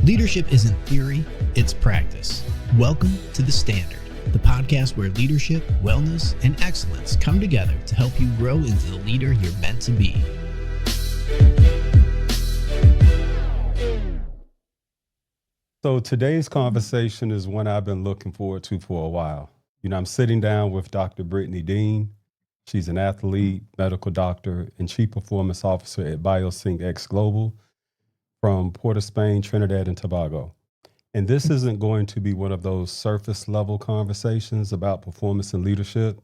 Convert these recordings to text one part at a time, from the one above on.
Leadership isn't theory, it's practice. Welcome to The Standard, the podcast where leadership, wellness, and excellence come together to help you grow into the leader you're meant to be. So today's conversation is one I've been looking forward to for a while. I'm sitting down with Dr. Brittany Deane. She's an athlete, medical doctor, and chief performance officer at BioSync X Global from Port of Spain, Trinidad and Tobago. And this isn't going to be one of those surface level conversations about performance and leadership.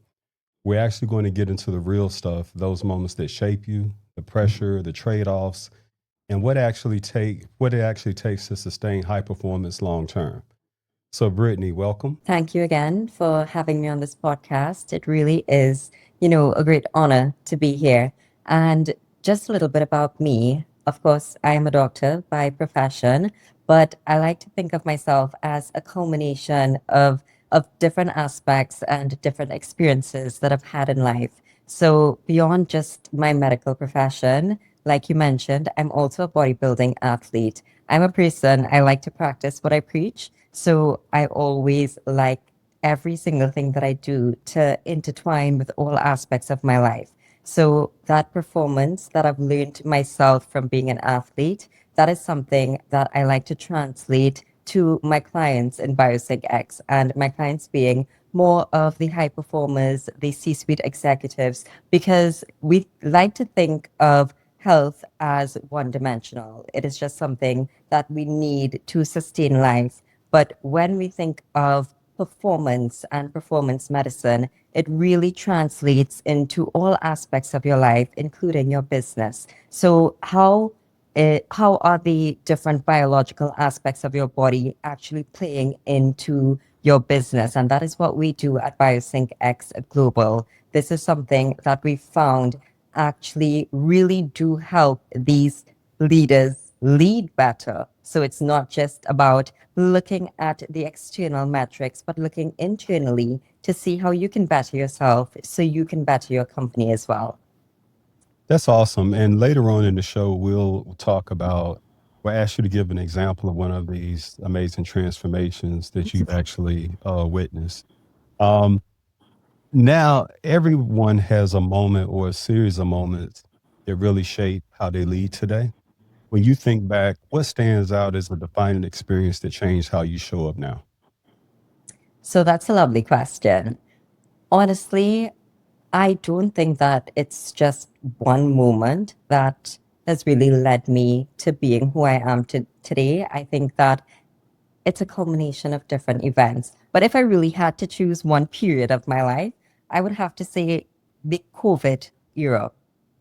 We're actually going to get into the real stuff, those moments that shape you, the pressure, the trade-offs, and what it actually takes to sustain high performance long term. So Brittany, welcome. Thank you again for having me on this podcast. It really is, a great honor to be here. And just a little bit about me. Of course, I am a doctor by profession, but I like to think of myself as a culmination of different aspects and different experiences that I've had in life. So beyond just my medical profession, like you mentioned, I'm also a bodybuilding athlete. I'm a person, I like to practice what I preach. So I always like every single thing that I do to intertwine with all aspects of my life. So that performance that I've learned myself from being an athlete, that is something that I like to translate to my clients in BioSync X, and my clients being more of the high performers, the C-suite executives, because we like to think of health as one-dimensional. It is just something that we need to sustain life. But when we think of performance and performance medicine, it really translates into all aspects of your life, including your business. So how are the different biological aspects of your body actually playing into your business? And that is what we do at BioSync X Global. This is something that we found actually really do help these leaders lead better. So it's not just about looking at the external metrics, but looking internally to see how you can better yourself so you can better your company as well. That's awesome. And later on in the show, we'll ask you to give an example of one of these amazing transformations that you've actually witnessed. Now, everyone has a moment or a series of moments that really shape how they lead today. When you think back, what stands out as a defining experience that changed how you show up now? So that's a lovely question. Honestly, I don't think that it's just one moment that has really led me to being who I am today. I think that it's a culmination of different events. But if I really had to choose one period of my life, I would have to say the COVID era,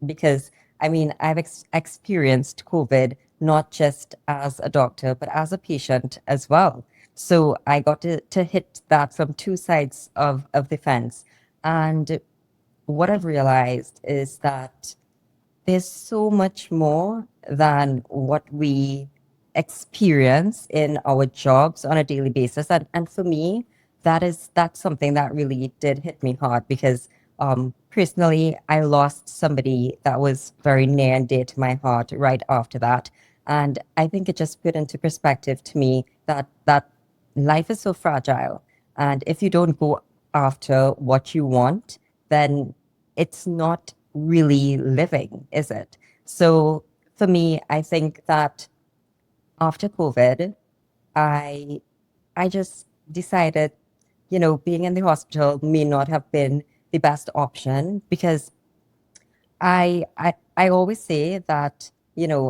because I've experienced COVID not just as a doctor, but as a patient as well. So I got to hit that from two sides of the fence. And what I've realized is that there's so much more than what we experience in our jobs on a daily basis. And for me, that's something that really did hit me hard, because personally, I lost somebody that was very near and dear to my heart right after that. And I think it just put into perspective to me that life is so fragile. And if you don't go after what you want, then it's not really living, is it? So for me, I think that after COVID, I just decided, being in the hospital may not have been the best option, because I always say that,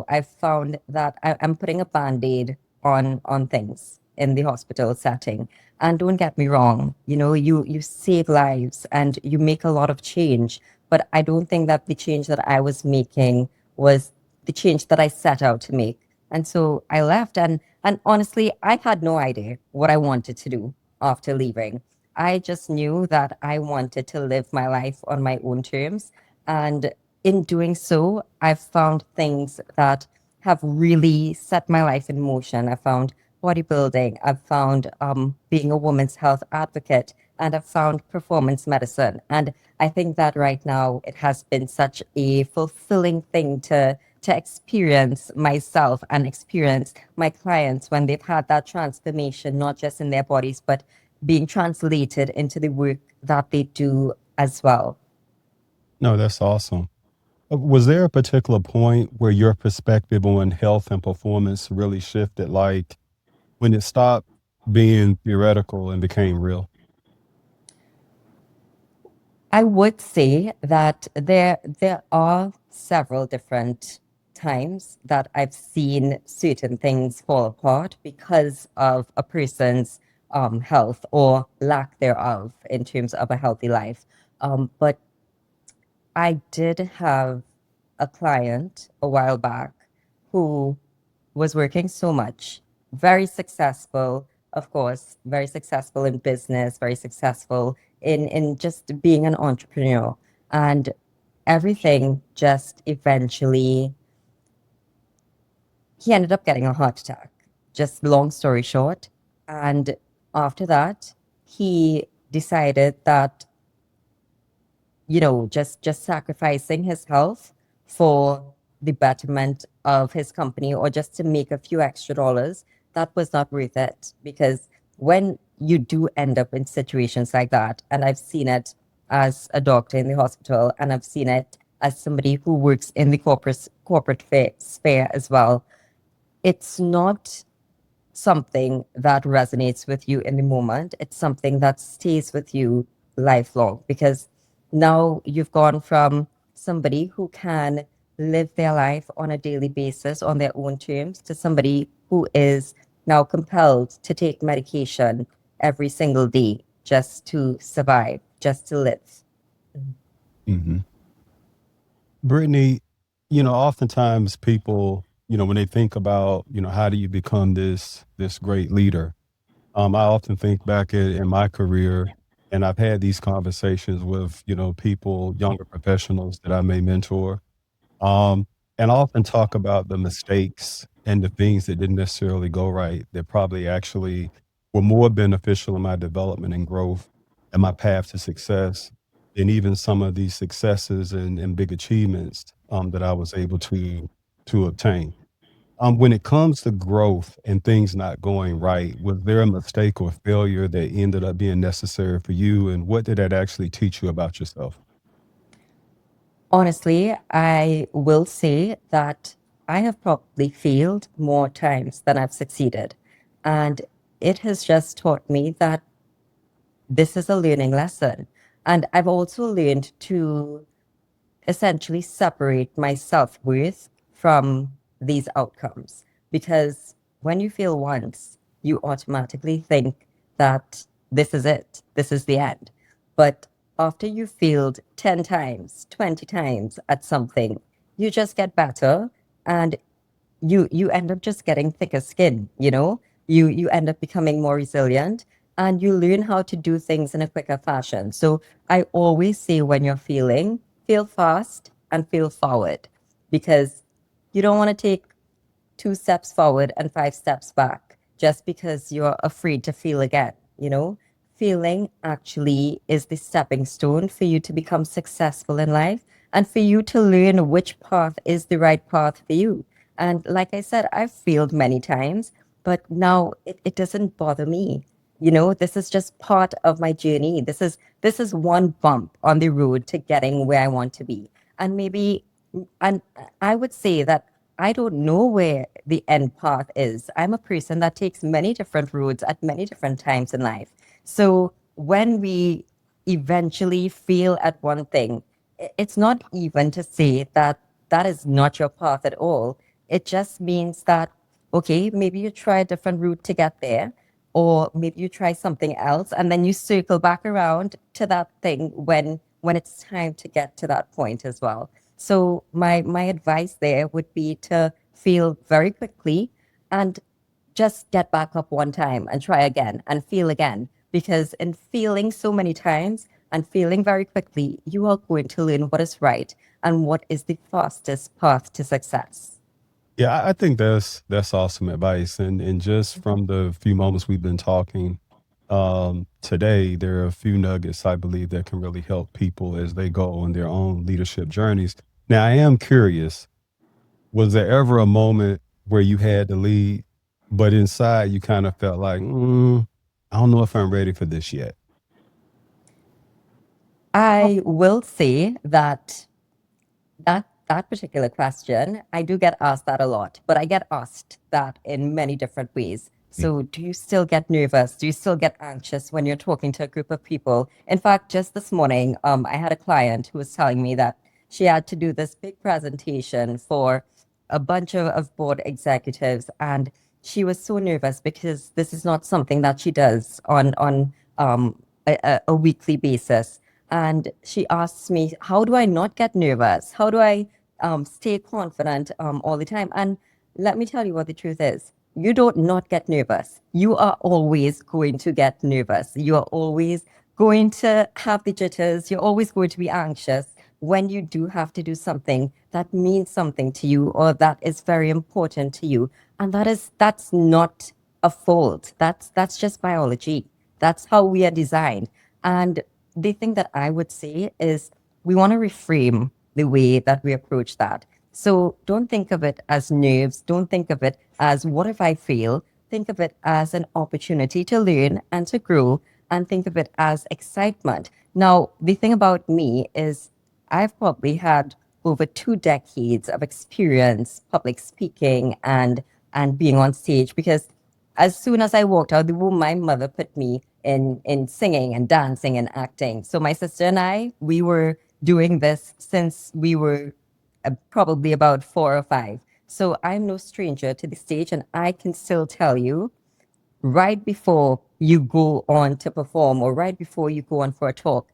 I've found that I'm putting a Band-Aid on things in the hospital setting. And don't get me wrong, you save lives and you make a lot of change, but I don't think that the change that I was making was the change that I set out to make. And so I left, and honestly, I had no idea what I wanted to do after leaving. I just knew that I wanted to live my life on my own terms. And in doing so, I've found things that have really set my life in motion. I found bodybuilding, I've found being a women's health advocate, and I've found performance medicine. And I think that right now it has been such a fulfilling thing to to experience myself and experience my clients when they've had that transformation, not just in their bodies, but being translated into the work that they do as well. No, that's awesome. Was there a particular point where your perspective on health and performance really shifted, like when it stopped being theoretical and became real? I would say that there are several different times that I've seen certain things fall apart because of a person's health or lack thereof in terms of a healthy life. But I did have a client a while back who was working so much, very successful, of course, very successful in business, very successful in just being an entrepreneur. And everything just eventually, he ended up getting a heart attack, just long story short. And after that, he decided that, just sacrificing his health for the betterment of his company or just to make a few extra dollars, that was not worth it. Because when you do end up in situations like that, and I've seen it as a doctor in the hospital, and I've seen it as somebody who works in the corporate sphere as well, it's not something that resonates with you in the moment. It's something that stays with you lifelong, because now you've gone from somebody who can live their life on a daily basis on their own terms to somebody who is now compelled to take medication every single day just to survive, just to live. hmm Brittany, oftentimes people, when they think about, how do you become this great leader? I often think back in my career, and I've had these conversations with, people, younger professionals that I may mentor, um, and I often talk about the mistakes and the things that didn't necessarily go right that probably actually were more beneficial in my development and growth and my path to success than even some of these successes and big achievements that I was able to obtain. When it comes to growth and things not going right, was there a mistake or failure that ended up being necessary for you? And what did that actually teach you about yourself? Honestly, I will say that I have probably failed more times than I've succeeded. And it has just taught me that this is a learning lesson. And I've also learned to essentially separate my self-worth from these outcomes. Because when you fail once, you automatically think that this is it, this is the end. But after you failed 10 times, 20 times at something, you just get better, and you end up just getting thicker skin, you end up becoming more resilient, and you learn how to do things in a quicker fashion. So I always say, when you're feeling, feel fast and feel forward, because you don't want to take 2 steps forward and 5 steps back just because you're afraid to feel again. Feeling actually is the stepping stone for you to become successful in life and for you to learn which path is the right path for you. And like I said, I've failed many times, but now it doesn't bother me. This is just part of my journey. This is one bump on the road to getting where I want to be. And maybe, and I would say that I don't know where the end path is. I'm a person that takes many different roads at many different times in life. So when we eventually fail at one thing, it's not even to say that that is not your path at all. It just means that, okay, maybe you try a different route to get there, or maybe you try something else, and then you circle back around to that thing when it's time to get to that point as well. So my advice there would be to feel very quickly and just get back up one time and try again and feel again. Because in feeling so many times and feeling very quickly, you are going to learn what is right and what is the fastest path to success. Yeah, I think that's awesome advice. And just from the few moments we've been talking today, there are a few nuggets I believe that can really help people as they go on their own leadership journeys. Now, I am curious. Was there ever a moment where you had to lead, but inside you kind of felt like, I don't know if I'm ready for this yet? I will say that that particular question, I do get asked that a lot, but I get asked that in many different ways. So, do you still get nervous? Do you still get anxious when you're talking to a group of people? In fact, just this morning, I had a client who was telling me that she had to do this big presentation for a bunch of board executives, and she was so nervous because this is not something that she does on a weekly basis. And she asks me, how do I not get nervous? How do I stay confident all the time? And let me tell you what the truth is. You don't not get nervous. You are always going to get nervous. You are always going to have the jitters. You're always going to be anxious when you do have to do something that means something to you or that is very important to you. And that's not a fault. That's just biology. That's how we are designed. And the thing that I would say is we want to reframe the way that we approach that. So don't think of it as nerves. Don't think of it as what if I fail? Think of it as an opportunity to learn and to grow, and think of it as excitement. Now, the thing about me is I've probably had over 2 decades of experience public speaking and being on stage, because as soon as I walked out the womb, my mother put me in singing and dancing and acting. So my sister and I, we were doing this since we were probably about 4 or 5. So I'm no stranger to the stage, and I can still tell you right before you go on to perform or right before you go on for a talk,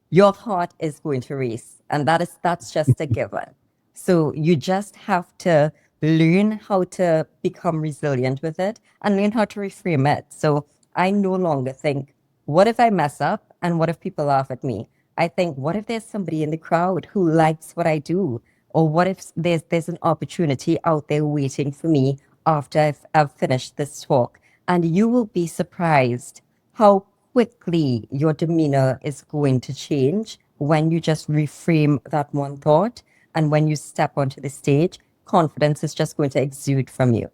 your heart is going to race, and that's just a given. So you just have to learn how to become resilient with it and learn how to reframe it. So I no longer think, what if I mess up and what if people laugh at me? I think, what if there's somebody in the crowd who likes what I do? Or what if there's an opportunity out there waiting for me after I've finished this talk? And you will be surprised how quickly your demeanor is going to change when you just reframe that one thought. And when you step onto the stage, confidence is just going to exude from you.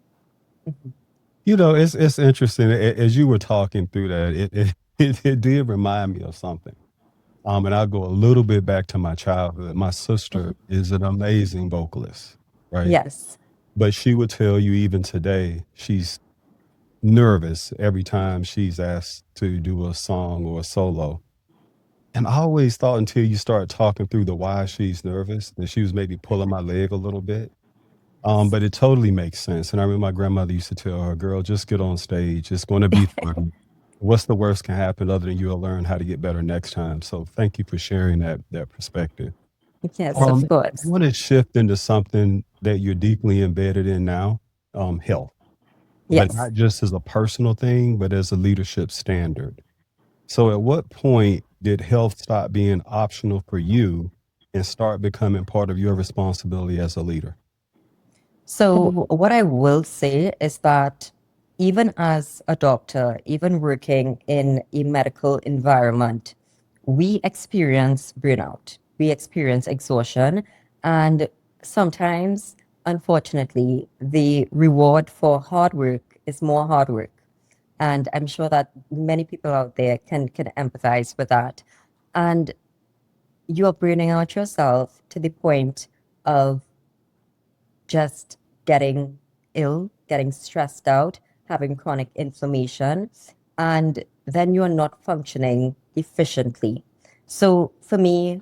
It's interesting. As you were talking through that, it did remind me of something. And I'll go a little bit back to my childhood. My sister is an amazing vocalist, right? Yes. But she would tell you even today, she's nervous every time she's asked to do a song or a solo. And I always thought until you start talking through the why she's nervous, that she was maybe pulling my leg a little bit. But it totally makes sense. And I remember my grandmother used to tell her, girl, just get on stage. It's going to be fun. What's the worst can happen other than you'll learn how to get better next time? So thank you for sharing that perspective. Yes, I of course. want to shift into something that you're deeply embedded in now, health, but Yes. not just as a personal thing, but as a leadership standard. So at what point did health stop being optional for you and start becoming part of your responsibility as a leader? So what I will say is that even as a doctor, even working in a medical environment, we experience burnout, we experience exhaustion, and sometimes, unfortunately, the reward for hard work is more hard work. And I'm sure that many people out there can empathize with that. And you are burning out yourself to the point of just getting ill, getting stressed out, having chronic inflammation, and then you're not functioning efficiently. So for me,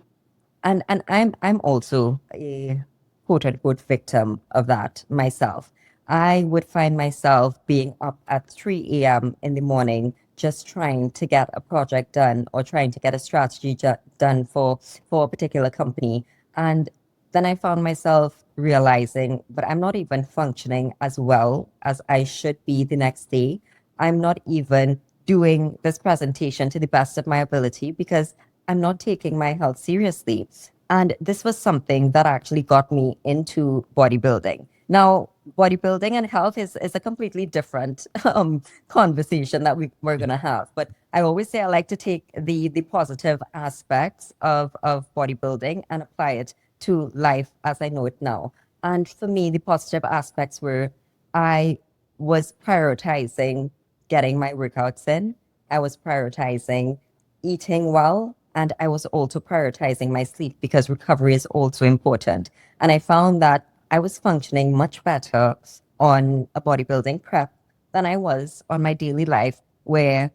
and I'm also a quote unquote victim of that myself. I would find myself being up at 3 a.m. in the morning just trying to get a project done or trying to get a strategy done for a particular company. And then I found myself realizing, but I'm not even functioning as well as I should be the next day. I'm not even doing this presentation to the best of my ability because I'm not taking my health seriously. And this was something that actually got me into bodybuilding. Now, bodybuilding and health is a completely different conversation that we're going to have. But I always say I like to take the positive aspects of bodybuilding and apply it to life as I know it now. And for me, the positive aspects were I was prioritizing getting my workouts in. I was prioritizing eating well. And I was also prioritizing my sleep because recovery is also important. And I found that I was functioning much better on a bodybuilding prep than I was on my daily life, where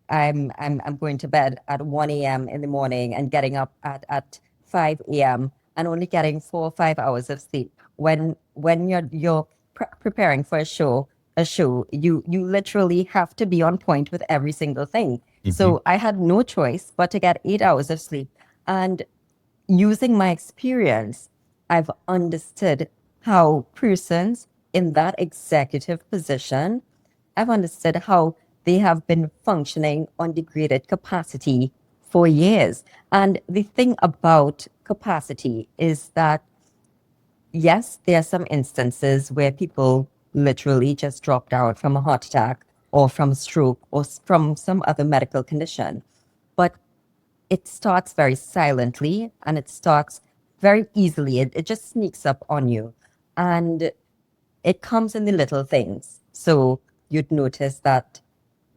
I'm going to bed at 1 a.m. in the morning and getting up at 5 a.m. and only getting 4 or 5 hours of sleep. When you're preparing for a show, you literally have to be on point with every single thing. So I had no choice but to get 8 hours of sleep. And using my experience, I've understood how persons in that executive position, I've understood how they have been functioning on degraded capacity for years. And the thing about capacity is that, yes, there are some instances where people literally just dropped out from a heart attack or from a stroke or from some other medical condition. But it starts very silently and it starts very easily. It just sneaks up on you. And it comes in the little things. So you'd notice that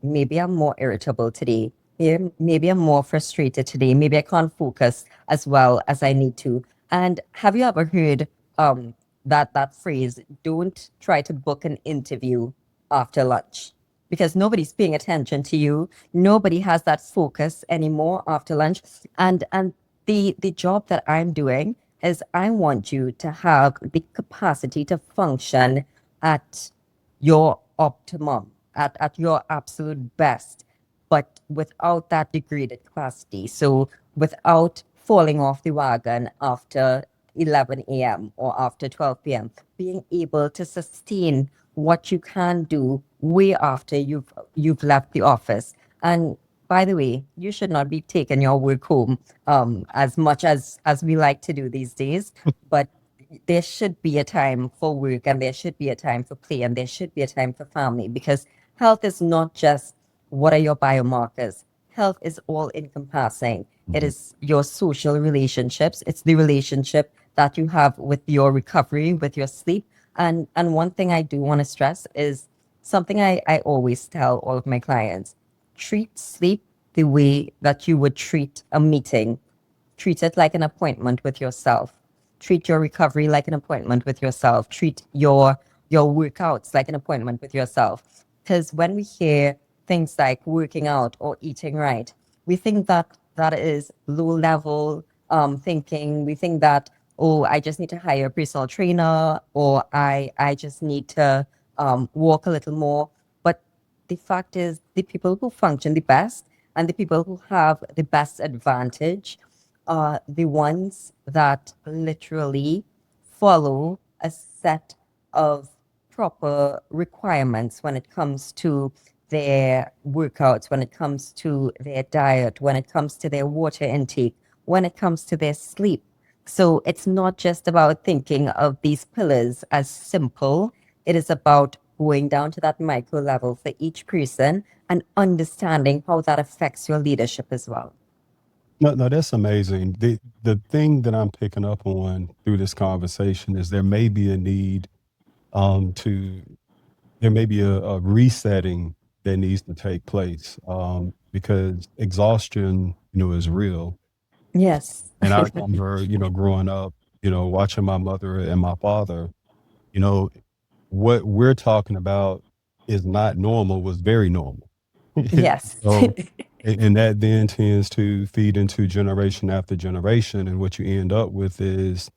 maybe I'm more irritable today. Maybe I'm more frustrated today. Maybe I can't focus as well as I need to. And have you ever heard that phrase, don't try to book an interview after lunch? Because nobody's paying attention to you. Nobody has that focus anymore after lunch. And the job that I'm doing is I want you to have the capacity to function at your optimum, at your absolute best, but without that degraded capacity. So without falling off the wagon after 11 a.m. or after 12 p.m., being able to sustain what you can do way after you've left the office. And by the way, you should not be taking your work home as much as we like to do these days, but there should be a time for work and there should be a time for play and there should be a time for family, because health is not just what are your biomarkers. Health is all encompassing. It is your social relationships. It's the relationship that you have with your recovery, with your sleep. And one thing I do want to stress is something I always tell all of my clients: treat sleep the way that you would treat a meeting. Treat it like an appointment with yourself. Treat your recovery like an appointment with yourself. Treat your workouts like an appointment with yourself. Because when we hear things like working out or eating right, we think that that is low level thinking. We think that, oh, I just need to hire a personal trainer, or I just need to walk a little more. But the fact is, the people who function the best and the people who have the best advantage are the ones that literally follow a set of proper requirements when it comes to their workouts, when it comes to their diet, when it comes to their water intake, when it comes to their sleep. So it's not just about thinking of these pillars as simple. It is about going down to that micro level for each person and understanding how that affects your leadership as well. No, that's amazing. The thing that I'm picking up on through this conversation is there may be a need to there may be a resetting that needs to take place because exhaustion, is real. Yes. And I remember, growing up, watching my mother and my father, you know, what we're talking about is not normal was very normal. Yes. So, and that then tends to feed into generation after generation. And what you end up with is,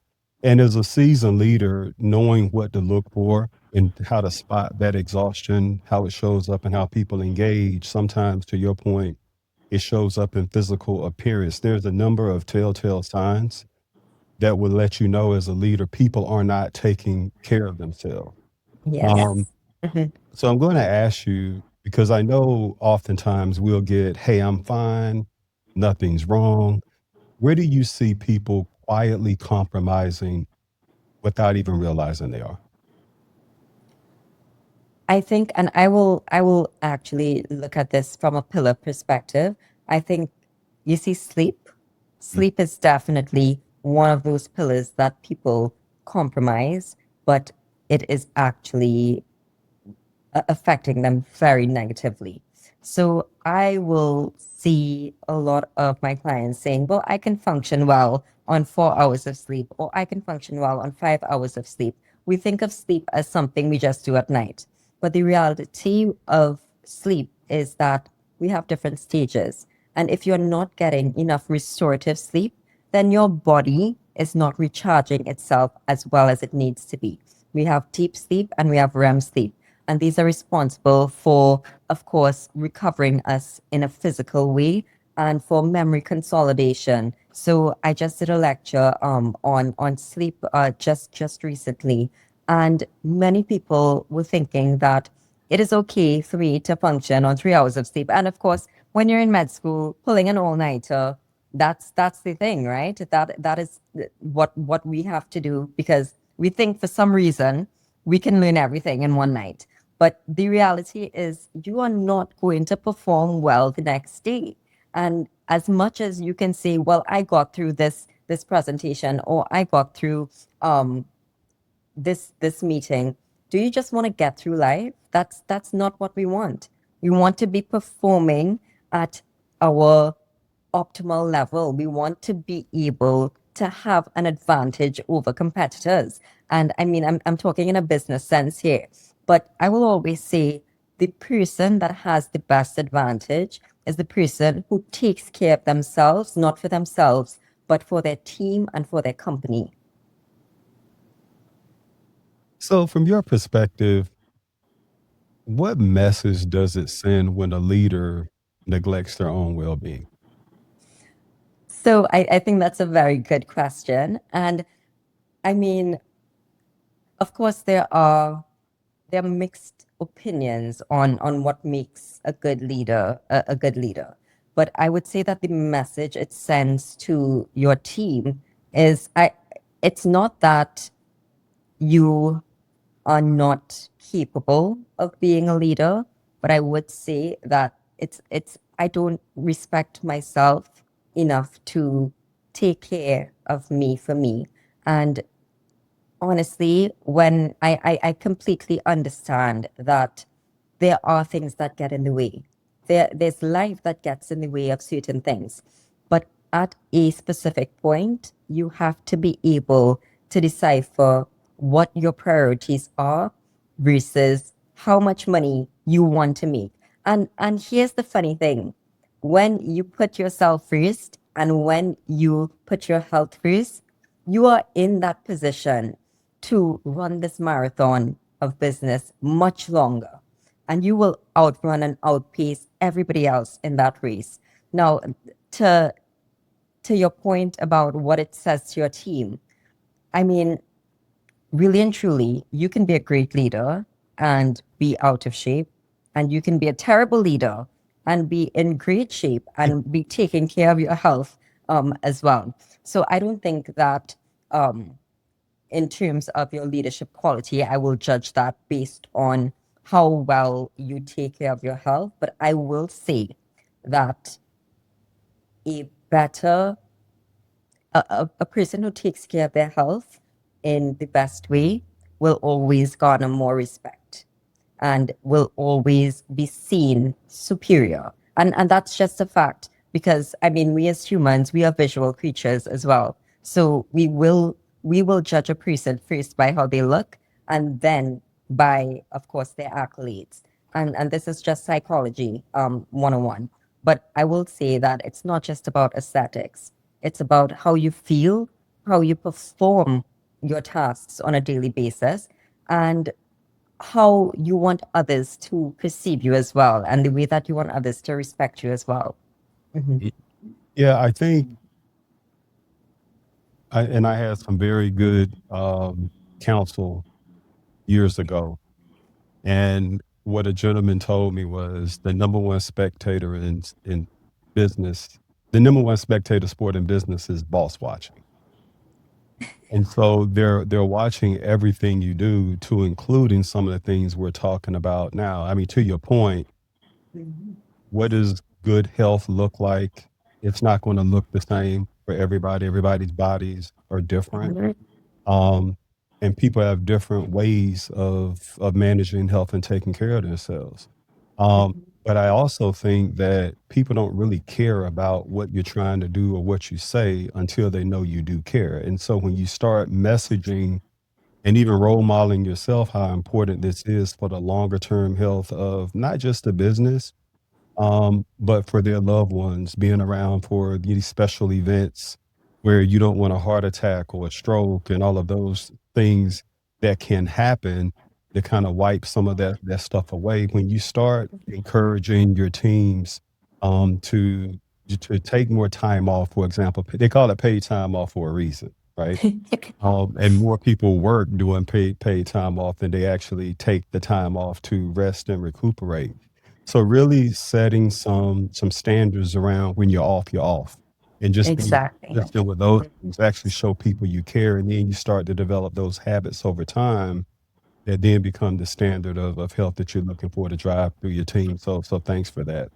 and as a seasoned leader, knowing what to look for and how to spot that exhaustion, how it shows up and how people engage. Sometimes, to your point, it shows up in physical appearance. There's a number of telltale signs that will let you know as a leader, people are not taking care of themselves. Um, Yes. Mhm. so I'm going to ask you, because I know oftentimes we'll get, hey, I'm fine, nothing's wrong. Where do you see people quietly compromising without even realizing they are? I think, and I will actually look at this from a pillar perspective. I think you see sleep. Mm, Sleep is definitely one of those pillars that people compromise, but it is actually affecting them very negatively. So I will see a lot of my clients saying, well, I can function well on 4 hours of sleep, or I can function well on 5 hours of sleep. We think of sleep as something we just do at night. But the reality of sleep is that we have different stages. And if you're not getting enough restorative sleep, then your body is not recharging itself as well as it needs to be. We have deep sleep and we have REM sleep. And these are responsible for, of course, recovering us in a physical way and for memory consolidation. So I just did a lecture on sleep just recently, and many people were thinking that it is okay for me to function on 3 hours of sleep. And of course, when you're in med school, pulling an all-nighter, that's the thing, right? That is what we have to do, because we think for some reason we can learn everything in one night. But the reality is you are not going to perform well the next day. And as much as you can say, well, I got through this presentation, or I got through this meeting, do you just want to get through life? That's not what we want. We want to be performing at our optimal level. We want to be able to have an advantage over competitors. And I mean, I'm talking in a business sense here, but I will always say the person that has the best advantage is the person who takes care of themselves, not for themselves, but for their team and for their company. So, from your perspective, what message does it send when a leader neglects their own well being? So I think that's a very good question. And I mean, of course, there are mixed opinions on what makes a good leader a good leader. But I would say that the message it sends to your team is it's not that you are not capable of being a leader, but I would say that it's I don't respect myself enough to take care of me for me. And honestly, when I completely understand that there are things that get in the way. There's life that gets in the way of certain things. But at a specific point, you have to be able to decipher what your priorities are versus how much money you want to make. And here's the funny thing. When you put yourself first and when you put your health first, you are in that position to run this marathon of business much longer, and you will outrun and outpace everybody else in that race. Now, to your point about what it says to your team, I mean, really and truly, you can be a great leader and be out of shape, and you can be a terrible leader and be in great shape and be taking care of your health as well. So I don't think that in terms of your leadership quality, I will judge that based on how well you take care of your health. But I will say that a better, a person who takes care of their health in the best way will always garner more respect and will always be seen superior. And that's just a fact, because I mean, we as humans, we are visual creatures as well. So we will judge a person first by how they look, and then by, of course, their accolades. And this is just psychology 101. But I will say that it's not just about aesthetics. It's about how you feel, how you perform your tasks on a daily basis, and how you want others to perceive you as well, and the way that you want others to respect you as well. Yeah, I think, I had some very good counsel years ago. And what a gentleman told me was the number one spectator in business, the number one spectator sport in business is boss watching. And so they're watching everything you do, to including some of the things we're talking about now. I mean, to your point, what does good health look like? It's not going to look the same for everybody. Everybody's bodies are different. Um, and people have different ways of managing health and taking care of themselves. But I also think that people don't really care about what you're trying to do or what you say until they know you do care. And so when you start messaging and even role modeling yourself how important this is for the longer term health of not just the business, but for their loved ones, being around for these special events where you don't want a heart attack or a stroke and all of those things that can happen to kind of wipe some of that stuff away. When you start encouraging your teams to take more time off, for example, they call it paid time off for a reason, right? And more people work doing paid time off than they actually take the time off to rest and recuperate. So really setting some standards around when you're off, and just being Exactly. consistent with those things actually show people you care, and then you start to develop those habits over time that then become the standard of health that you're looking for to drive through your team. So thanks for that.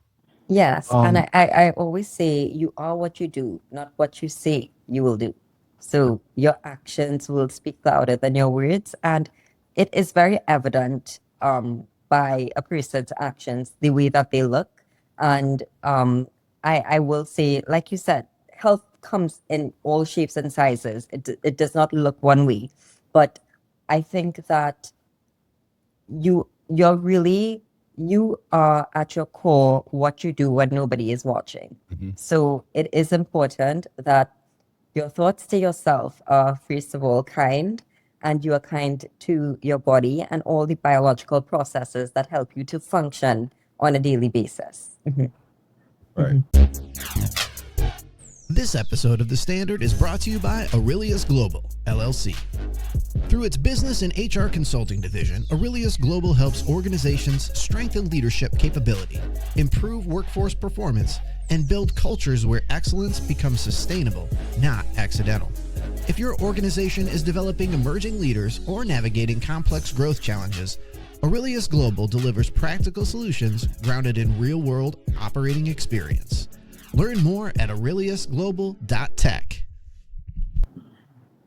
Yes, and Um, I always say you are what you do, not what you say you will do. So your actions will speak louder than your words, and it is very evident by a person's actions, the way that they look. And I will say, like you said, health comes in all shapes and sizes. It does not look one way, but I think that you are at your core what you do when nobody is watching. mhm. So it is important that your thoughts to yourself are first of all kind, and you are kind to your body and all the biological processes that help you to function on a daily basis. Right. This episode of The Standard is brought to you by Aurelius Global, LLC. Through its business and HR consulting division, Aurelius Global helps organizations strengthen leadership capability, improve workforce performance, and build cultures where excellence becomes sustainable, not accidental. If your organization is developing emerging leaders or navigating complex growth challenges, Aurelius Global delivers practical solutions grounded in real-world operating experience. Learn more at aureliusglobal.tech.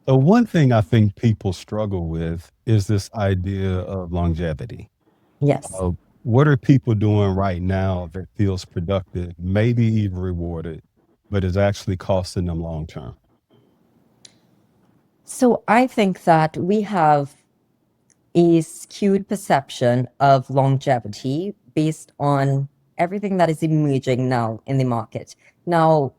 So one thing I think people struggle with is this idea of longevity. Yes. What are people doing right now that feels productive, maybe even rewarded, but is actually costing them long term? So I think that we have a skewed perception of longevity based on everything that is emerging now in the market. Now,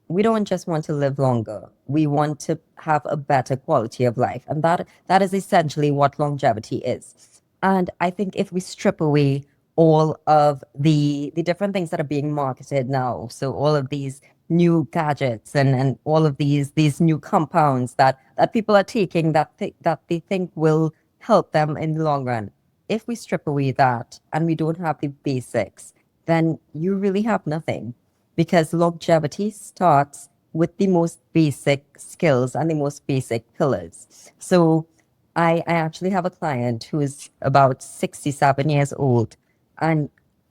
we don't just want to live longer. We want to have a better quality of life. And that is essentially what longevity is. And I think if we strip away all of the different things that are being marketed now, so all of these new gadgets and all of these new compounds that people are taking that they think will help them in the long run. If we strip away that and we don't have the basics, then you really have nothing, because longevity starts with the most basic skills and the most basic pillars. So I actually have a client who is about 67 years old, and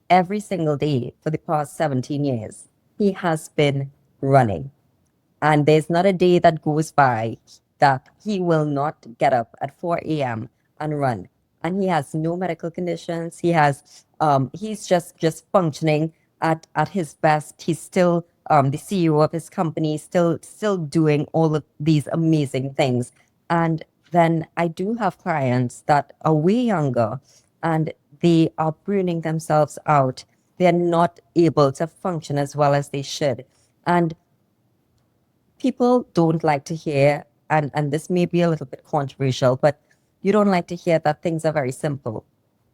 every single day for the past 17 years, he has been running. And there's not a day that goes by that he will not get up at 4 a.m. and run. And he has no medical conditions. He's just functioning at his best. He's still the CEO of his company, still doing all of these amazing things. And then I do have clients that are way younger, and they are burning themselves out. They're not able to function as well as they should. And people don't like to hear, and this may be a little bit controversial, but you don't like to hear that things are very simple.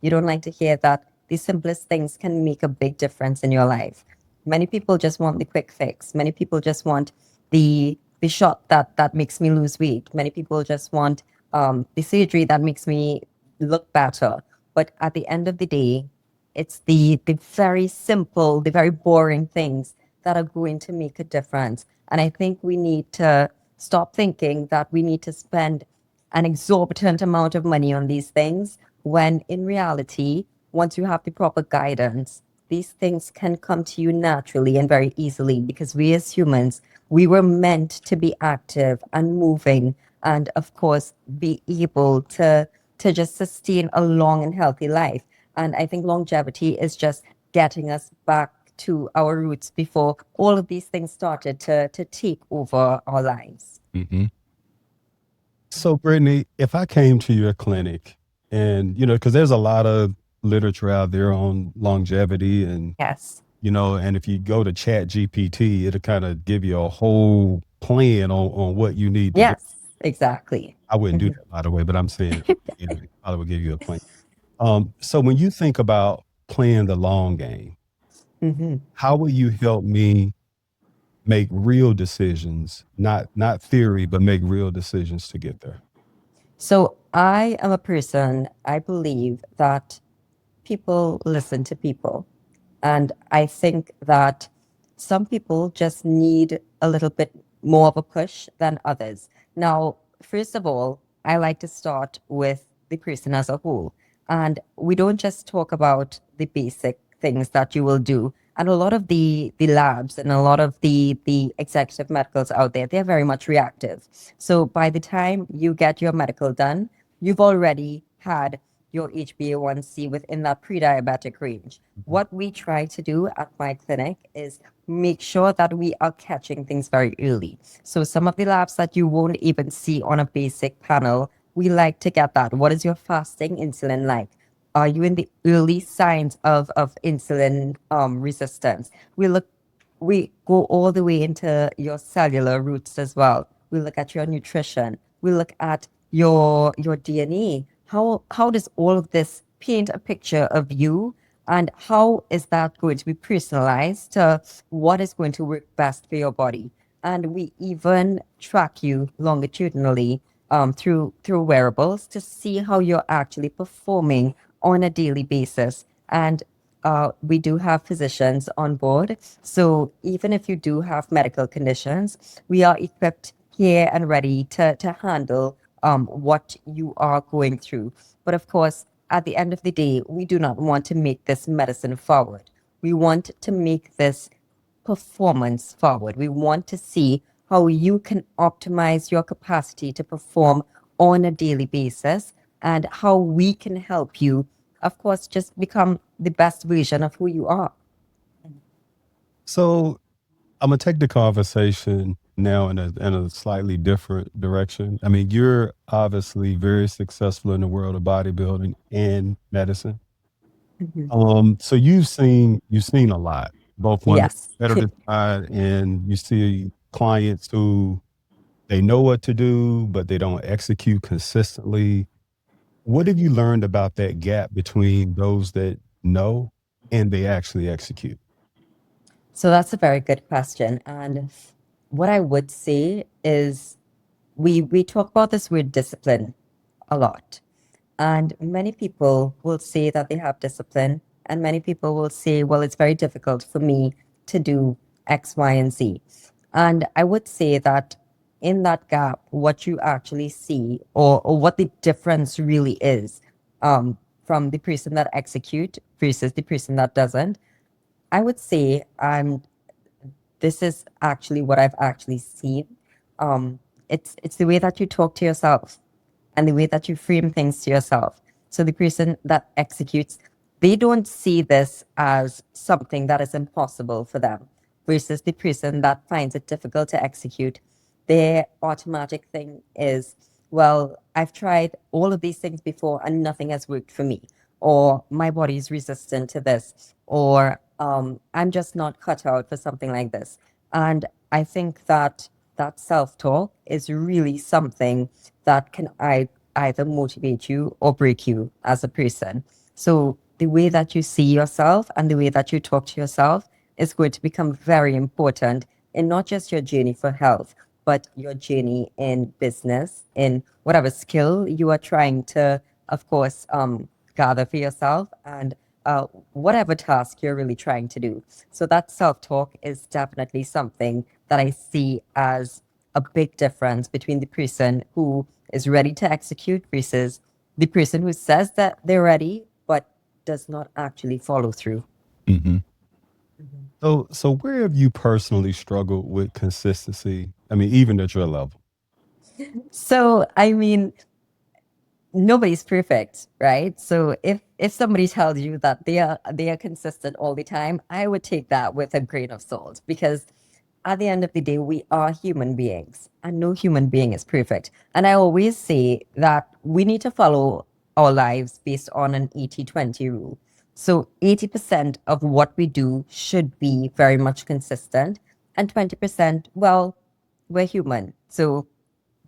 You don't like to hear that the simplest things can make a big difference in your life. Many people just want the quick fix. Many people just want the shot that makes me lose weight. Many people just want the surgery that makes me look better. But at the end of the day, it's the very simple, the very boring things that are going to make a difference. And I think we need to stop thinking that we need to spend an exorbitant amount of money on these things, when in reality, once you have the proper guidance, these things can come to you naturally and very easily, because we as humans, we were meant to be active and moving and of course be able to just sustain a long and healthy life. And I think longevity is just getting us back to our roots before all of these things started to take over our lives. Hmm. So, Brittany, if I came to your clinic and, because there's a lot of literature out there on longevity and, Yes. and if you go to Chat GPT, it'll kind of give you a whole plan on what you need to do. Yes, exactly. I wouldn't do Mhm. that, by the way, but I'm saying it probably would give you a plan. So when you think about playing the long game, Mhm. how will you help me make real decisions, not theory, but make real decisions to get there? So I am a person, I believe that people listen to people. And I think that some people just need a little bit more of a push than others. Now, first of all, I like to start with the person as a whole. And we don't just talk about the basic things that you will do. And a lot of the labs and a lot of the executive medicals out there, they're very much reactive. So by the time you get your medical done, you've already had your HbA1c within that pre-diabetic range. What we try to do at my clinic is make sure that we are catching things very early. So some of the labs that you won't even see on a basic panel, we like to get that. What is your fasting insulin like? Are you in the early signs of insulin resistance? We go all the way into your cellular roots as well. We look at your nutrition. We look at your DNA. How does all of this paint a picture of you, and how is that going to be personalized to what is going to work best for your body? And we even track you longitudinally through wearables to see how you're actually performing on a daily basis. And we do have physicians on board. So even if you do have medical conditions, we are equipped here and ready to handle what you are going through. But of course, at the end of the day, we do not want to make this medicine forward. We want to make this performance forward. We want to see how you can optimize your capacity to perform on a daily basis and how we can help you, of course, just become the best version of who you are. So I'm gonna take the conversation now in a slightly different direction. I mean, you're obviously very successful in the world of bodybuilding and medicine. Mhm. So you've seen a lot, both on the Yes. competitive side, and you see clients who they know what to do, but they don't execute consistently. What have you learned about that gap between those that know and they actually execute? So that's a very good question. And what I would say is we talk about this word discipline a lot. And many people will say that they have discipline, and many people will say, well, it's very difficult for me to do X, Y, and Z. And I would say that in that gap, what you actually see, or what the difference really is from the person that execute versus the person that doesn't, I would say, this is actually what I've actually seen. It's the way that you talk to yourself and the way that you frame things to yourself. So the person that executes, they don't see this as something that is impossible for them, versus the person that finds it difficult to execute. Their automatic thing is, well, I've tried all of these things before and nothing has worked for me, or my body is resistant to this, or I'm just not cut out for something like this. And I think that that self-talk is really something that can either motivate you or break you as a person. So the way that you see yourself and the way that you talk to yourself is going to become very important in not just your journey for health, but your journey in business, in whatever skill you are trying to, of course, gather for yourself, and whatever task you're really trying to do. So that self-talk is definitely something that I see as a big difference between the person who is ready to execute versus the person who says that they're ready but does not actually follow through. Hmm. Mhm. So where have you personally struggled with consistency? I mean, even at your level. So, I mean, nobody's perfect, right? So if somebody tells you that they are consistent all the time, I would take that with a grain of salt, because at the end of the day, we are human beings and no human being is perfect. And I always say that we need to follow our lives based on an 80-20 rule. So 80% of what we do should be very much consistent, and 20%, well, we're human. So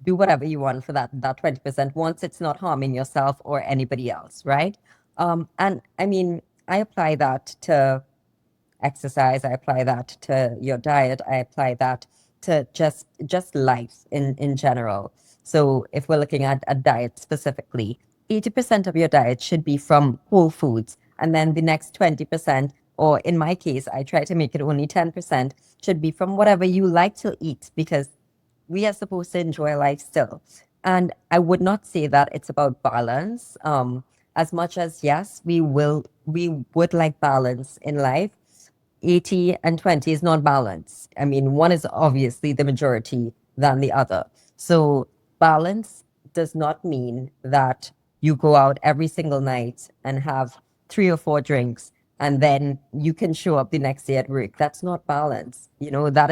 do whatever you want for that 20% once it's not harming yourself or anybody else, right? And I mean, I apply that to exercise, I apply that to your diet, I apply that to just life in general. So if we're looking at a diet specifically, 80% of your diet should be from whole foods, and then the next 20%, or in my case, I try to make it only 10%, should be from whatever you like to eat, because we are supposed to enjoy life still. And I would not say that it's about balance. As much as yes, we would like balance in life. 80 and 20 is not balance. I mean, one is obviously the majority than the other. So balance does not mean that you go out every single night and have 3 or 4 drinks and then you can show up the next day at work. That's not balance. That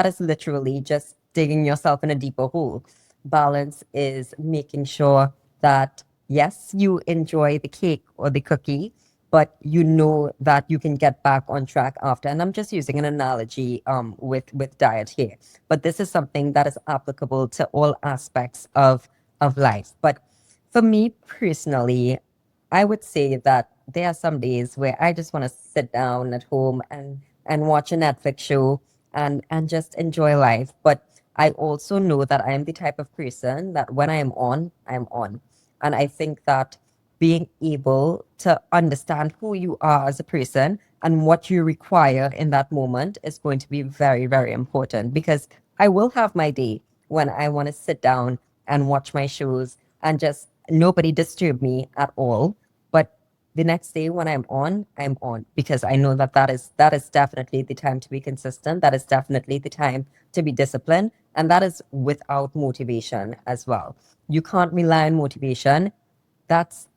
is literally just digging yourself in a deeper hole. Balance is making sure that yes, you enjoy the cake or the cookie, but you know that you can get back on track after. And I'm just using an analogy with diet here, but this is something that is applicable to all aspects of life. But for me personally, I would say that there are some days where I just want to sit down at home and watch a Netflix show and just enjoy life. But I also know that I am the type of person that when I am on, I'm on. And I think that being able to understand who you are as a person and what you require in that moment is going to be very, very important, because I will have my day when I want to sit down and watch my shows and just nobody disturb me at all. But the next day when I'm on, because I know that that is definitely the time to be consistent. That is definitely the time to be disciplined. And that is without motivation as well. You can't rely on motivation. That's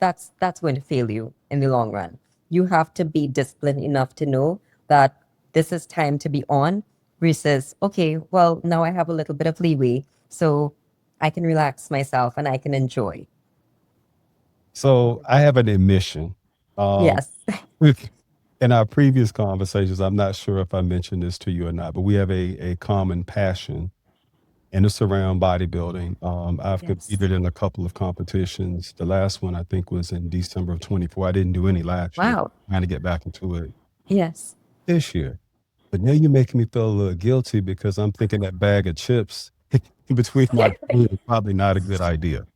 going to fail you in the long run. You have to be disciplined enough to know that this is time to be on, versus okay, well, now I have a little bit of leeway, so I can relax myself and I can enjoy. So I have an admission. Um, Yes. in our previous conversations, I'm not sure if I mentioned this to you or not, but we have a common passion, and it's around bodybuilding. I've Yes. competed in a couple of competitions. The last one I think was in December of 24. I didn't do any last year. Wow. Trying to get back into it Yes. this year. But now you're making me feel a little guilty because I'm thinking that bag of chips in between my teeth is probably not a good idea.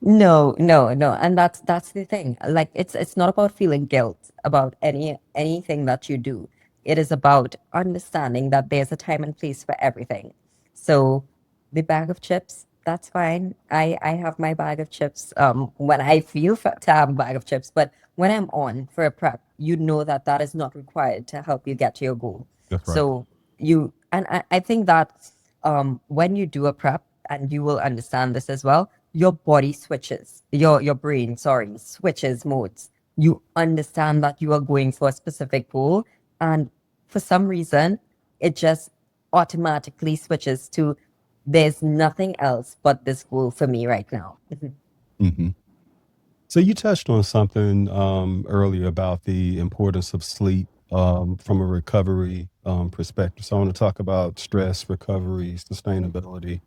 No, no, no. And that's the thing. Like it's not about feeling guilt about anything that you do. It is about understanding that there's a time and place for everything. So the bag of chips, that's fine. I have my bag of chips when I feel to have a bag of chips, but when I'm on for a prep, you know that that is not required to help you get to your goal. That's right. So I think that when you do a prep, and you will understand this as well, your body switches, your brain, sorry, switches modes. You understand that you are going for a specific goal, and for some reason, it just automatically switches to there's nothing else but this goal for me right now. hmm So you touched on something earlier about the importance of sleep from a recovery perspective. So I want to talk about stress, recovery, sustainability,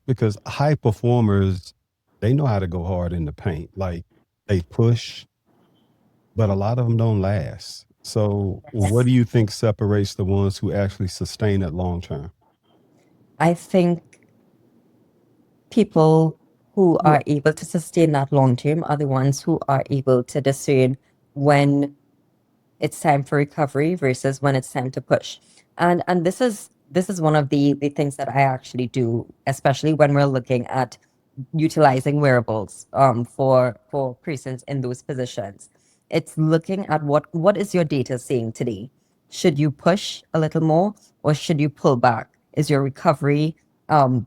because high performers, they know how to go hard in the paint. Like they push, but a lot of them don't last. So what do you think separates the ones who actually sustain it long term? I think people who are able to sustain that long term are the ones who are able to discern when it's time for recovery versus when it's time to push. And this is one of the things that I actually do, especially when we're looking at utilizing wearables for persons in those positions. It's looking at what is your data saying today. Should you push a little more or should you pull back? Is your recovery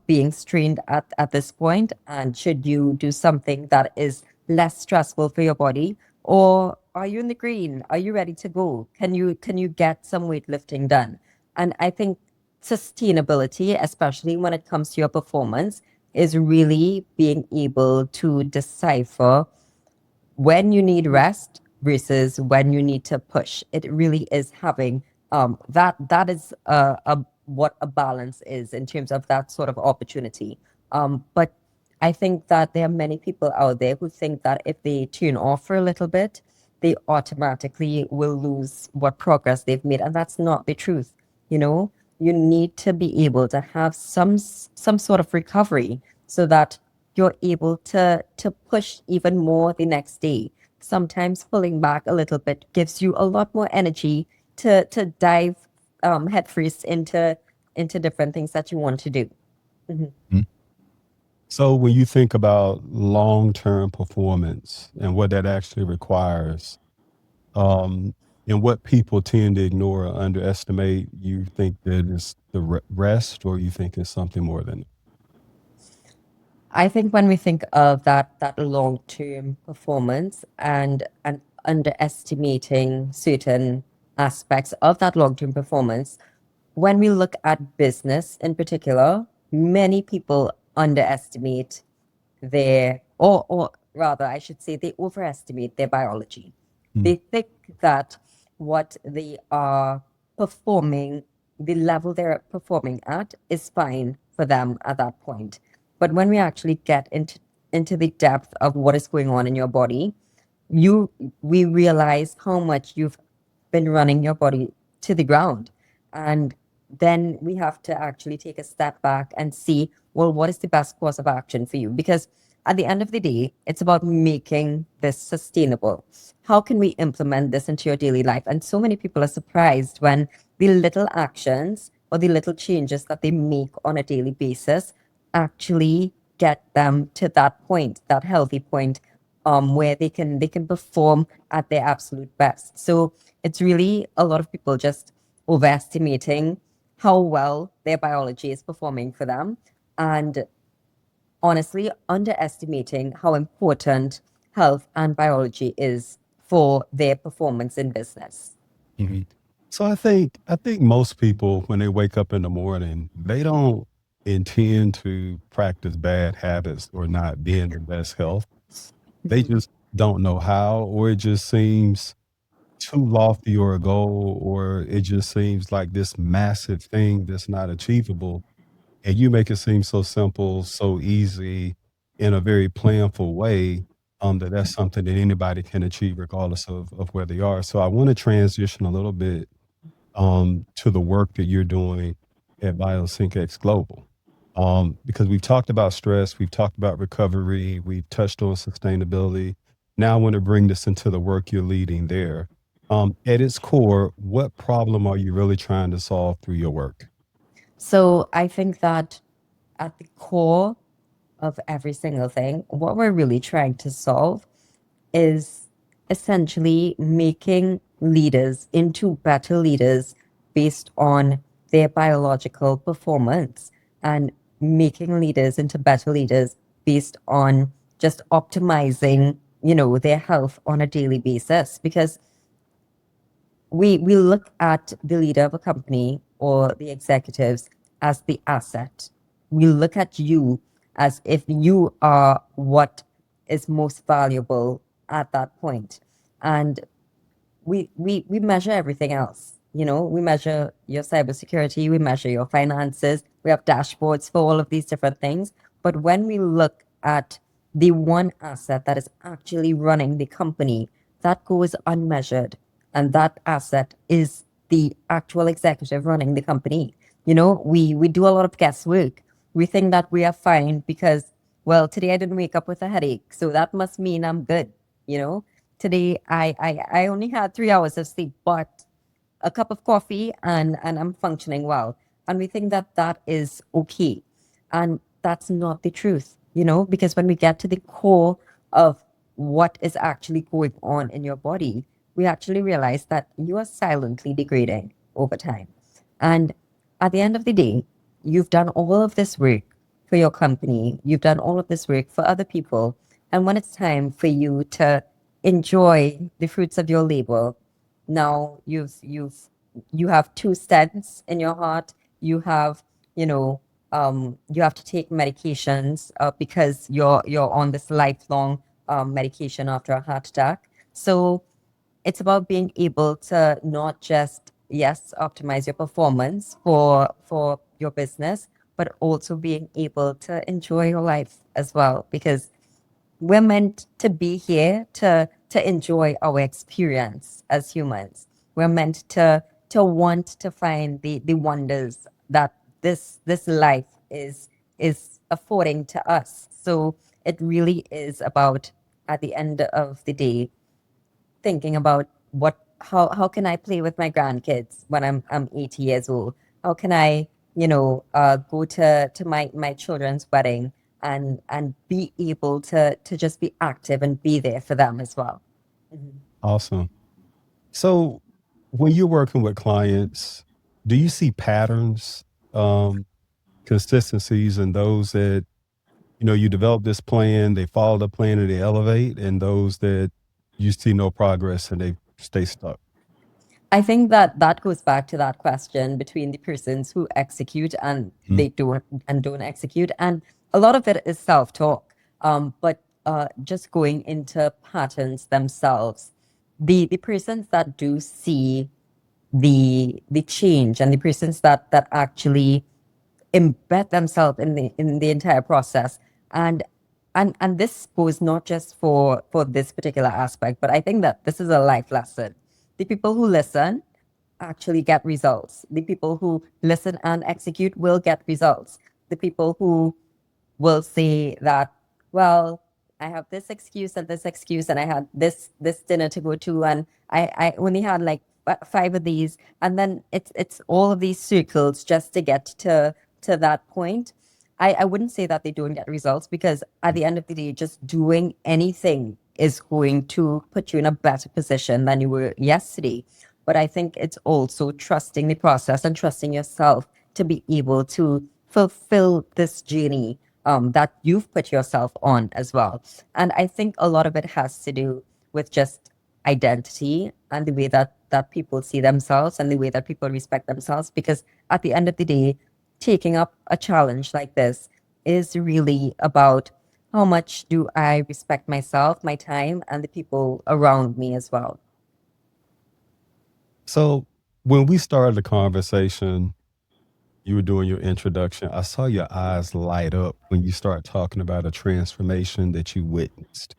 being strained at this point? And should you do something that is less stressful for your body? Or are you in the green? Are you ready to go? Can you get some weightlifting done? And I think sustainability, especially when it comes to your performance, is really being able to decipher when you need rest versus when you need to push. It really is having that is what a balance is in terms of that sort of opportunity. But I think that there are many people out there who think that if they tune off for a little bit, they automatically will lose what progress they've made, and that's not the truth. You know, you need to be able to have some sort of recovery so that you're able to push even more the next day. Sometimes pulling back a little bit gives you a lot more energy to dive headfirst into different things that you want to do. Mhm. So when you think about long-term performance and what that actually requires, um, and what people tend to ignore or underestimate, you think that it's the rest, or you think it's something more than? I think when we think of that long-term performance and underestimating certain aspects of that long-term performance, when we look at business in particular, many people underestimate or rather, I should say, they overestimate their biology. Mm. They think that what they are performing, the level they're performing at, is fine for them at that point. But when we actually get into the depth of what is going on in your body, we realize how much you've been running your body to the ground. And then we have to actually take a step back and see, well, what is the best course of action for you? Because at the end of the day, it's about making this sustainable. How can we implement this into your daily life? And so many people are surprised when the little actions or the little changes that they make on a daily basis actually get them to that point, that healthy point, where they can perform at their absolute best. So it's really a lot of people just overestimating how well their biology is performing for them, and honestly underestimating how important health and biology is for their performance in business. Mhm. So I think most people, when they wake up in the morning, they don't intend to practice bad habits or not be in their best health. They just don't know how, or it just seems too lofty or a goal, or it just seems like this massive thing that's not achievable. And you make it seem so simple, so easy, in a very planful way, that that's something that anybody can achieve regardless of where they are. So I want to transition a little bit to the work that you're doing at BioSync X Global. Because we've talked about stress, we've talked about recovery, we've touched on sustainability. Now I want to bring this into the work you're leading there. At its core, what problem are you really trying to solve through your work? So I think that at the core of every single thing, what we're really trying to solve is essentially making leaders into better leaders based on their biological performance, and making leaders into better leaders based on just optimizing, their health on a daily basis. Because we look at the leader of a company or the executives as the asset. We look at you as if you are what is most valuable at that point. And we measure everything else. We measure your cybersecurity, we measure your finances, we have dashboards for all of these different things. But when we look at the one asset that is actually running the company, that goes unmeasured. And that asset is the actual executive running the company. We do a lot of guesswork. We think that we are fine because, well, today I didn't wake up with a headache, so that must mean I'm good. Today I only had 3 hours of sleep, but a cup of coffee and I'm functioning well. And we think that that is okay. And that's not the truth, because when we get to the core of what is actually going on in your body, we actually realize that you are silently degrading over time. And at the end of the day, you've done all of this work for your company, you've done all of this work for other people, and when it's time for you to enjoy the fruits of your labor, now you have two stents in your heart. You have, you know, you have to take medications because you're on this lifelong medication after a heart attack. So it's about being able to not just, yes, optimize your performance for your business, but also being able to enjoy your life as well, because we're meant to be here to enjoy our experience as humans. We're meant to want to find the wonders that this life is affording to us. So it really is about, at the end of the day, thinking about how can I play with my grandkids when I'm 80 years old? How can I, go to my children's wedding and be able to just be active and be there for them as well. Mhm. Awesome. So when you're working with clients, do you see patterns, consistencies in those that, you develop this plan, they follow the plan and they elevate, and those that you see no progress and they stay stuck? I think that goes back to that question between the persons who execute and Mhm. they don't execute, and a lot of it is self-talk. But just going into patterns themselves, the persons that do see the change, and the persons that actually embed themselves in the entire process, and and this goes not just for this particular aspect, but I think that this is a life lesson. The people who listen actually get results. The people who listen and execute will get results. The people who will say that, well, I have this excuse and this excuse, and I had this dinner to go to, and I only had like five of these, and then it's all of these circles just to get to that point. I wouldn't say that they don't get results, because at the end of the day, just doing anything is going to put you in a better position than you were yesterday. But I think it's also trusting the process and trusting yourself to be able to fulfill this journey that you've put yourself on as well. And I think a lot of it has to do with just identity and the way that people see themselves and the way that people respect themselves. Because at the end of the day, taking up a challenge like this is really about how much do I respect myself, my time, and the people around me as well. So when we started the conversation, you were doing your introduction. I saw your eyes light up when you start talking about a transformation that you witnessed.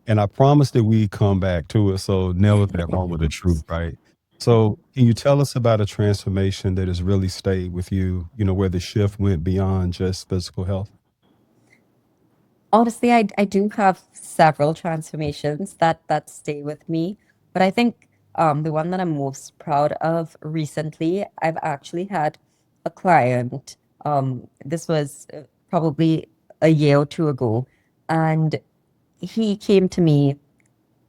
And I promised that we'd come back to it. So never that moment of truth, right? So can you tell us about a transformation that has really stayed with you, where the shift went beyond just physical health? Honestly, I do have several transformations that stay with me, but I think the one that I'm most proud of recently, I've actually had a client. This was probably a year or two ago, and he came to me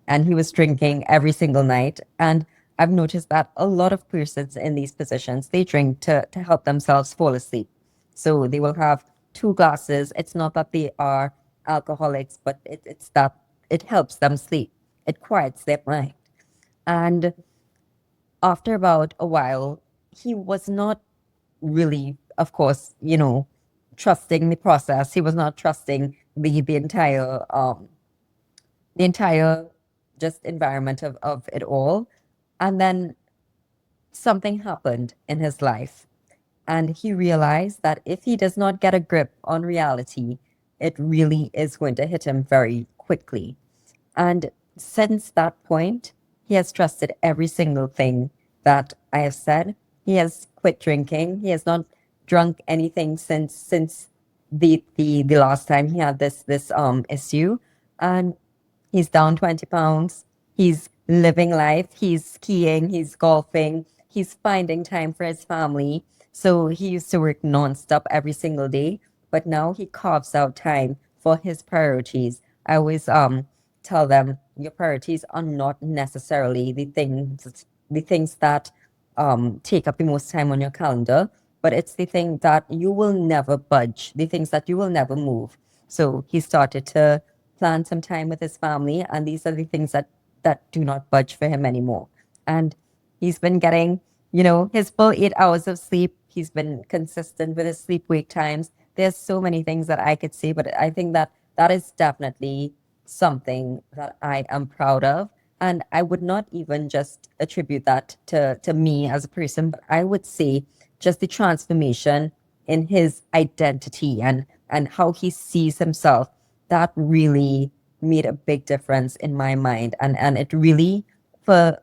and he was drinking every single night. And I've noticed that a lot of persons in these positions, they drink to help themselves fall asleep. So they will have two glasses. It's not that they are alcoholics, but it's that it helps them sleep. It quiets their mind. And after about a while, he was not really, of course, trusting the process. He was not trusting the entire just environment of it all. And then something happened in his life. And he realized that if he does not get a grip on reality, it really is going to hit him very quickly. And since that point, he has trusted every single thing that I have said. He has quit drinking. He has not drunk anything since the last time he had this issue. And he's down 20 pounds. He's living life. He's skiing. He's golfing. He's finding time for his family. So he used to work nonstop every single day, but now he carves out time for his priorities. I always tell them your priorities are not necessarily the things that take up the most time on your calendar. but it's the thing that you will never budge, the things that you will never move. So he started to plan some time with his family, and these are the things that do not budge for him anymore. And he's been getting, his full 8 hours of sleep. He's been consistent with his sleep wake times. There's so many things that I could say, but I think that that is definitely something that I am proud of. And I would not even just attribute that to me as a person, but I would say just the transformation in his identity and how he sees himself. That really made a big difference in my mind. And it really, for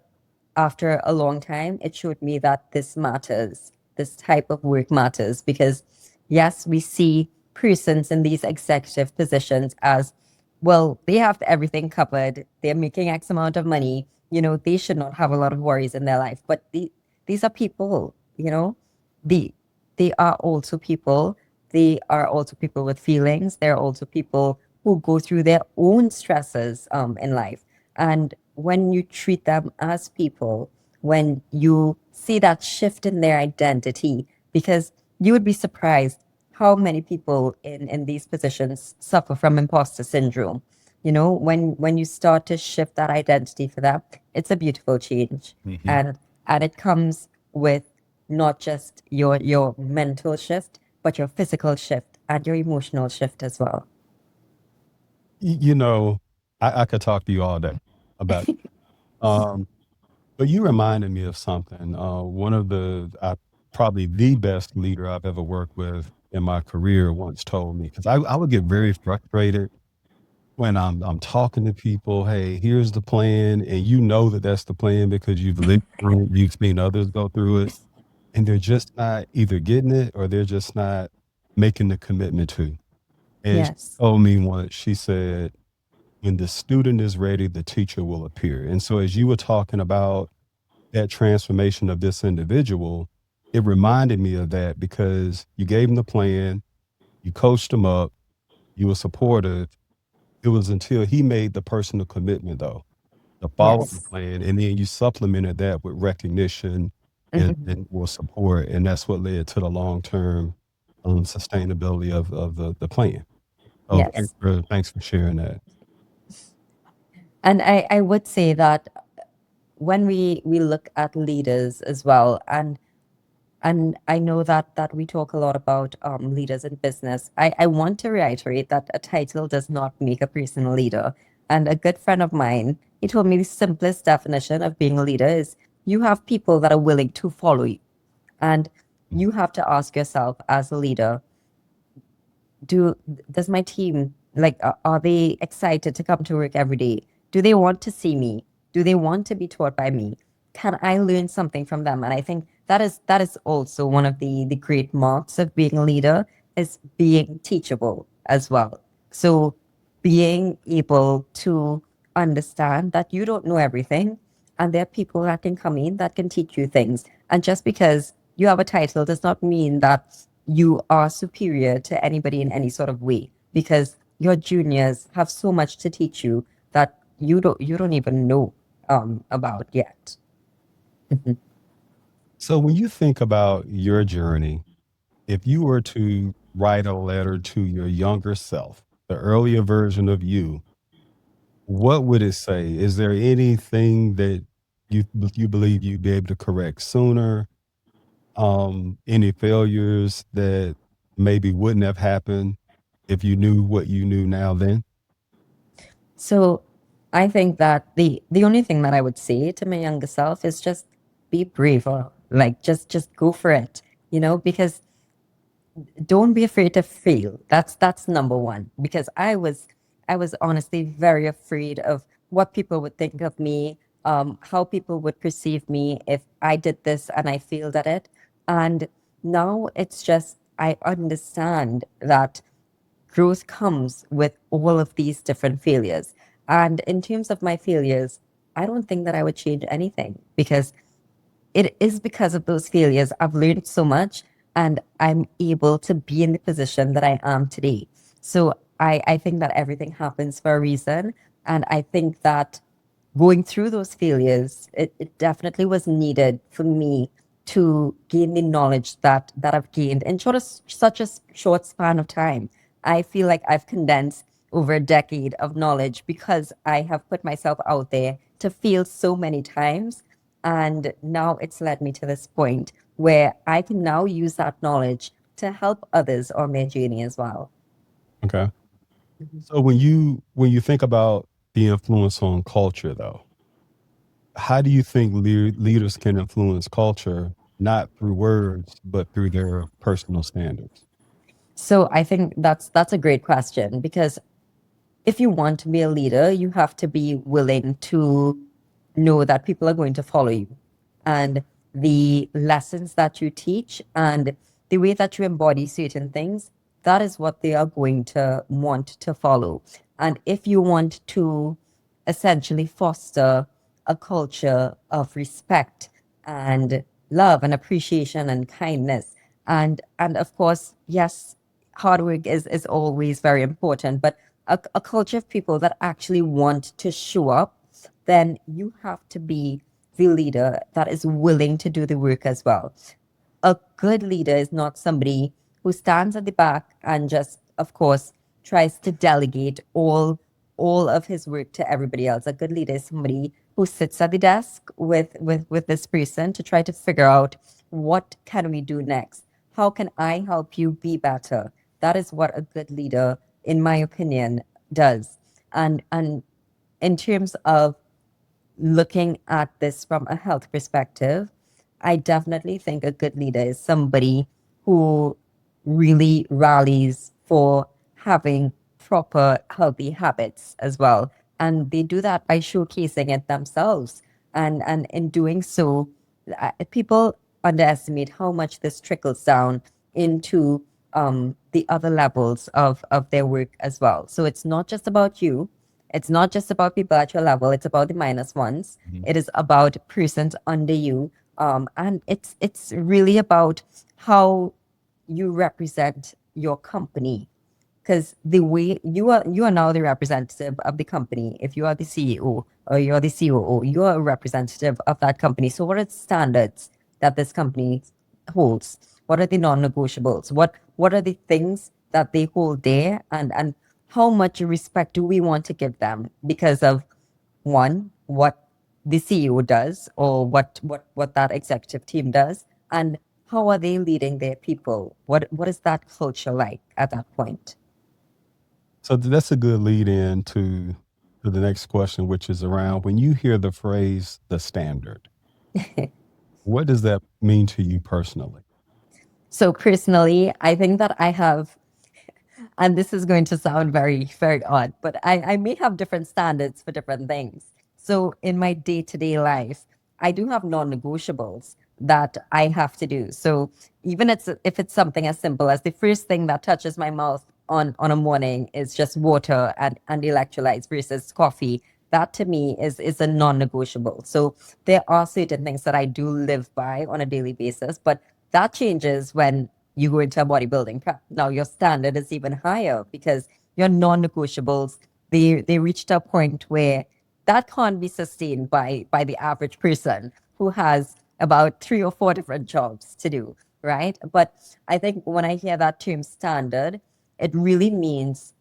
after a long time, it showed me that this matters. This type of work matters because, yes, we see persons in these executive positions as, well, they have everything covered. They're making X amount of money. They should not have a lot of worries in their life. But these are people, the, they are also people. They are also people with feelings. They're also people who go through their own stresses in life. And when you treat them as people, when you see that shift in their identity, because you would be surprised how many people in these positions suffer from imposter syndrome. When you start to shift that identity for them, it's a beautiful change. Mm-hmm. And it comes with not just your mental shift, but your physical shift and your emotional shift as well. I could talk to you all day about it. But you reminded me of something. One of probably the best leader I've ever worked with in my career once told me, because I would get very frustrated when I'm talking to people. Hey, here's the plan, and that that's the plan because you've lived through it, you've seen others go through it, and they're just not either getting it or they're just not making the commitment to. And she Yes. told me once, she said, when the student is ready, the teacher will appear. And so as you were talking about that transformation of this individual, it reminded me of that because you gave him the plan, you coached him up, you were supportive. It was until he made the personal commitment, though, to follow the Yes. plan. And then you supplemented that with recognition and with support. And that's what led to the long term sustainability of the plan. So Yes. thanks for sharing that. And I would say that when we look at leaders as well, and I know that we talk a lot about leaders in business. I want to reiterate that a title does not make a person a leader. And a good friend of mine, he told me the simplest definition of being a leader is you have people that are willing to follow you. And you have to ask yourself as a leader, does my team, like, are they excited to come to work every day? Do they want to see me? Do they want to be taught by me? Can I learn something from them? And I think that is also one of the great marks of being a leader, is being teachable as well. So being able to understand that you don't know everything, and there are people that can come in that can teach you things. And just because you have a title does not mean that you are superior to anybody in any sort of way, because your juniors have so much to teach you that you don't even know about yet. So when you think about your journey, if you were to write a letter to your younger self, the earlier version of you, what would it say? Is there anything that you believe you'd be able to correct sooner? Any failures that maybe wouldn't have happened if you knew what you knew now then? So I think that the only thing that I would say to my younger self is just be brave, or like just go for it, because don't be afraid to fail. That's number one. Because I was honestly very afraid of what people would think of me, how people would perceive me if I did this and I failed at it. And now it's just I understand that growth comes with all of these different failures. And in terms of my failures, I don't think that I would change anything, because it is because of those failures I've learned so much, and I'm able to be in the position that I am today. So I think that everything happens for a reason. And I think that going through those failures, it definitely was needed for me to gain the knowledge that I've gained in such a short span of time. I feel like I've condensed over a decade of knowledge because I have put myself out there to fail so many times. And now it's led me to this point where I can now use that knowledge to help others on their journey as well. Okay. So when you think about the influence on culture, though, how do you think leaders can influence culture not through words but through their personal standards? So I think that's a great question, because if you want to be a leader, you have to be willing to know that people are going to follow you, and the lessons that you teach and the way that you embody certain things, that is what they are going to want to follow. And if you want to essentially foster a culture of respect and love and appreciation and kindness, and of course, yes, hard work is always very important, but a culture of people that actually want to show up, then you have to be the leader that is willing to do the work as well. A good leader is not somebody who stands at the back and just, of course, tries to delegate all of his work to everybody else. A good leader is somebody who sits at the desk with this person to try to figure out, what can we do next? How can I help you be better? That is what a good leader, in my opinion, does. And in terms of looking at this from a health perspective, I definitely think a good leader is somebody who really rallies for having proper healthy habits as well. And they do that by showcasing it themselves. And in doing so, people underestimate how much this trickles down into the other levels of their work as well. So it's not just about you. It's not just about people at your level. It's about the minus ones. It is about persons under you. And it's really about how you represent your company, because the way you are now the representative of the company. If you are the CEO or you're the COO, you are a representative of that company. So what are the standards that this company holds? What are the non-negotiables? What are the things that they hold there, and how much respect do we want to give them because of, one, what the CEO does, or what that executive team does, and how are they leading their people? What is that culture like at that point? So that's a good lead in to the next question, which is around when you hear the phrase the standard, what does that mean to you personally? So personally, I think that I have, and this is going to sound very, very odd, but I may have different standards for different things. So in my day-to-day life, I do have non-negotiables that I have to do. So even if it's something as simple as the first thing that touches my mouth on a morning is just water and electrolytes versus coffee, that to me is a non-negotiable. So there are certain things that I do live by on a daily basis, but that changes when you go into a bodybuilding prep. Now your standard is even higher because your non-negotiables, they reached a point where that can't be sustained by the average person who has about 3 or 4 different jobs to do, right? But I think when I hear that term standard, it really means,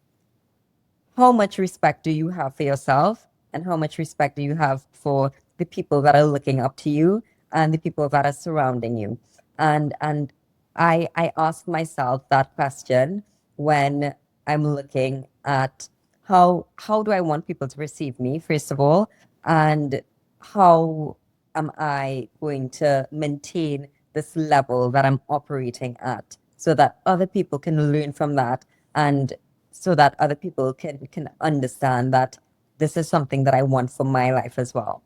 how much respect do you have for yourself, and how much respect do you have for the people that are looking up to you and the people that are surrounding you. And I ask myself that question when I'm looking at how do I want people to perceive me, first of all, and how am I going to maintain this level that I'm operating at, so that other people can learn from that, and so that other people can understand that this is something that I want for my life as well.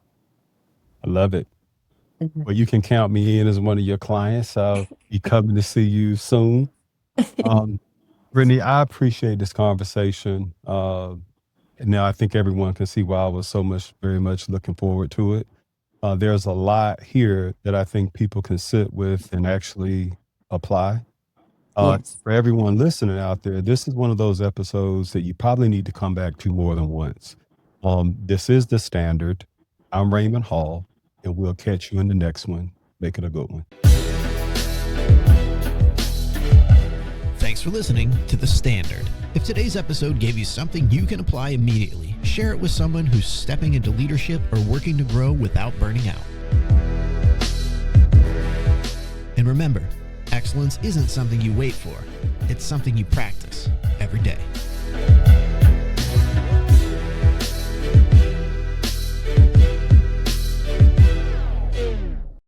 I love it. Mhm. Well, you can count me in as one of your clients. I'll be coming to see you soon. Um, Brittany, I appreciate this conversation. And now I think everyone can see why I was very much looking forward to it. There's a lot here that I think people can sit with and actually apply. Yes. For everyone listening out there, this is one of those episodes that you probably need to come back to more than once. This is the standard. I'm Raymond Hall, and we'll catch you in the next one. Make it a good one. Thanks for listening to The Standard. If today's episode gave you something you can apply immediately, share it with someone who's stepping into leadership or working to grow without burning out. And remember, excellence isn't something you wait for. It's something you practice every day.